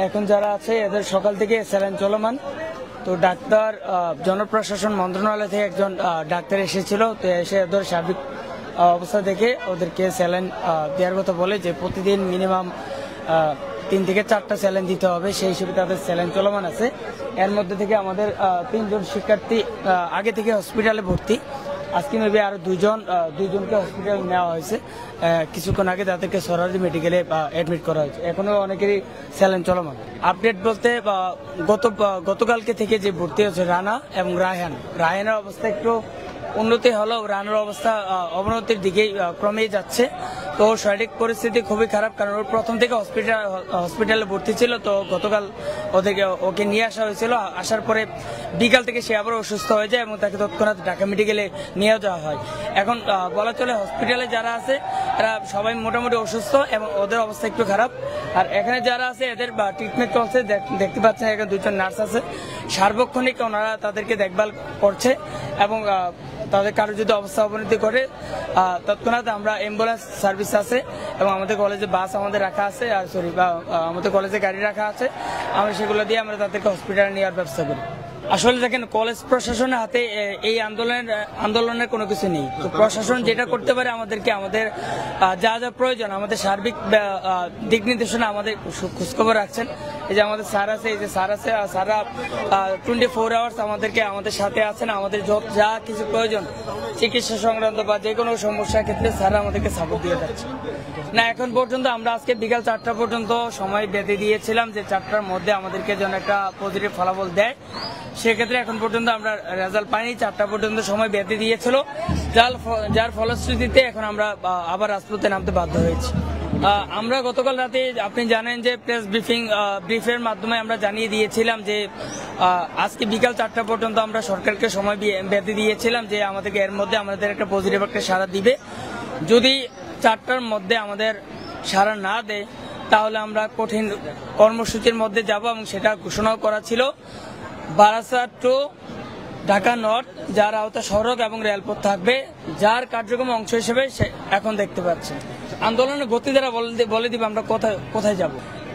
এখন যারা আছে এদের সকাল থেকে স্যালাইন চলমান। তো ডাক্তার জনপ্রশাসন মন্ত্রণালয় থেকে একজন ডাক্তার এসেছিল, তো এসে ওদের সার্বিক অবস্থা দেখে ওদেরকে স্যালাইন দেওয়ার কথা বলে, যে প্রতিদিন মিনিমাম 3 থেকে 4টা স্যালাইন দিতে হবে, সেই হিসেবে তাদের স্যালাইন চলমান আছে। এর মধ্যে থেকে আমাদের 3 জন শিক্ষার্থী আগে থেকে হসপিটালে ভর্তি। আজকে মেবি আরো দুইজনকে হসপিটালে নেওয়া হয়েছে। কিছুক্ষণ আগে তাদেরকে সরাসরি মেডিকেলে অ্যাডমিট করা হয়েছে। এখনো অনেকেরই স্যালাইন চলমান। আপডেট বলতে গতকালকে থেকে যে ভর্তি হয়েছে রানা এবং রায়হানের অবস্থা একটু উন্নতি হলেও রানার অবস্থা অবনতির দিকেই ক্রমেই যাচ্ছে। তো শারীরিক পরিস্থিতি খুবই খারাপ, কারণ ওর প্রথম থেকে হসপিটালে ভর্তি ছিল। তো গতকাল ওকে নিয়ে আসা হয়েছিল, আসার পরে বিকাল থেকে সে আবার অসুস্থ হয়ে যায় এবং তাকে তৎক্ষণাৎ ঢাকা মেডিকেলে নিয়ে যাওয়া হয়। এখন বলা চলে হসপিটালে যারা আছে তারা সবাই মোটামুটি অসুস্থ এবং ওদের অবস্থা একটু খারাপ। আর এখানে যারা আছে এদের ট্রিটমেন্ট চলছে, দেখতে পাচ্ছেন এখানে 2জন নার্স আছে, সার্বক্ষণিক ওনারা তাদেরকে দেখভাল করছে এবং তাদের কারো যদি অবস্থা অবনতি করে তৎক্ষণাৎ আমরা অ্যাম্বুলেন্স সার্ভিস আছে এবং আমাদের কলেজে বাস আমাদের রাখা আছে, আর আমাদের কলেজে গাড়ি রাখা আছে, আমরা সেগুলো দিয়ে আমরা তাদেরকে হসপিটালে নেওয়ার ব্যবস্থা করি। আসলে দেখেন, কলেজ প্রশাসনের হাতে এই আন্দোলনের কোনো কিছু নেই। তো প্রশাসন যেটা করতে পারে আমাদেরকে আমাদের যা যা প্রয়োজন, আমাদের সার্বিক দিক নির্দেশনা আমাদের খোঁজখবর রাখছেন। এই যে আমাদের স্যার আছে, এই যে স্যার আছে, স্যাররা 24 আওয়ার্স আমাদের সাথে আছেন। আমাদের যা কিছু প্রয়োজন চিকিৎসা সংক্রান্ত বা যে কোনো সমস্যার ক্ষেত্রে স্যাররা আমাদেরকে সাপোর্ট দিয়ে যাচ্ছে। না, এখন পর্যন্ত আমরা আজকে বিকাল 4টা পর্যন্ত সময় বেঁধে দিয়েছিলাম যে 4টার মধ্যে আমাদেরকে যেন একটা পজিটিভ ফলাফল দেয়। সেক্ষেত্রে এখন পর্যন্ত আমরা রেজাল্ট পাইনি, 4টা পর্যন্ত সময় বেঁধে দিয়েছিল, যার ফলশ্রুতিতে এখন আমরা আবার রাজপথে নামতে বাধ্য হয়েছি। আমরা গতকাল রাতে আপনি জানেন যে প্রেস ব্রিফের মাধ্যমে আমরা জানিয়ে দিয়েছিলাম যে আজকে বিকাল 4টা পর্যন্ত আমরা সরকারকে সময় বেঁধে দিয়েছিলাম যে আমাদেরকে এর মধ্যে আমাদের একটা পজিটিভ একটা সাড়া দিবে। যদি 4টার মধ্যে আমাদের সাড়া না দেয় তাহলে আমরা কঠিন কর্মসূচির মধ্যে যাব এবং সেটা ঘোষণাও করা ছিল। বারাসাত টু ঢাকা নর্থ, যার আওতা সড়ক এবং রেলপথ থাকবে, যার কার্যক্রম অংশ হিসেবে এখন দেখতে পাচ্ছি আন্দোলনের গতি দ্বারা বলে দিব আমরা কোথায় যাব।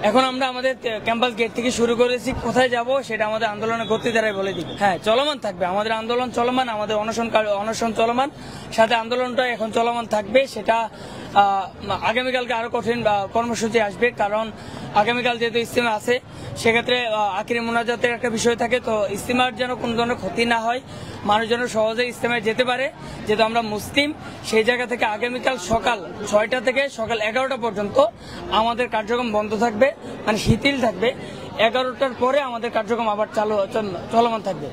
এখন আমরা আমাদের ক্যাম্পাস গেট থেকে শুরু করেছি, কোথায় যাব সেটা আমাদের আন্দোলনের গতি দ্বারাই বলে দিব। হ্যাঁ, চলমান থাকবে, আমাদের আন্দোলন চলমান, আমাদের অনশন চলমান, সাথে আন্দোলনটা এখন চলমান থাকবে। সেটা আগামীকালকে আরো কঠিন কর্মসূচি আসবে, কারণ আগামীকাল যেহেতু ইজতেমা আছে, সেক্ষেত্রে আখিরি মোনাজাতের একটা বিষয় থাকে। তো ইজতেমার যেন কোনো ধরনের ক্ষতি না হয়, মানুষ যেন সহজে ইজতেমায় যেতে পারে, যেহেতু আমরা মুসলিম, সেই জায়গা থেকে আগামীকাল সকাল 6টা থেকে সকাল 11টা পর্যন্ত আমাদের কার্যক্রম বন্ধ থাকবে, মানে শিথিল থাকবে। 11টার পরে আমাদের কার্যক্রম আবার চলমান থাকবে।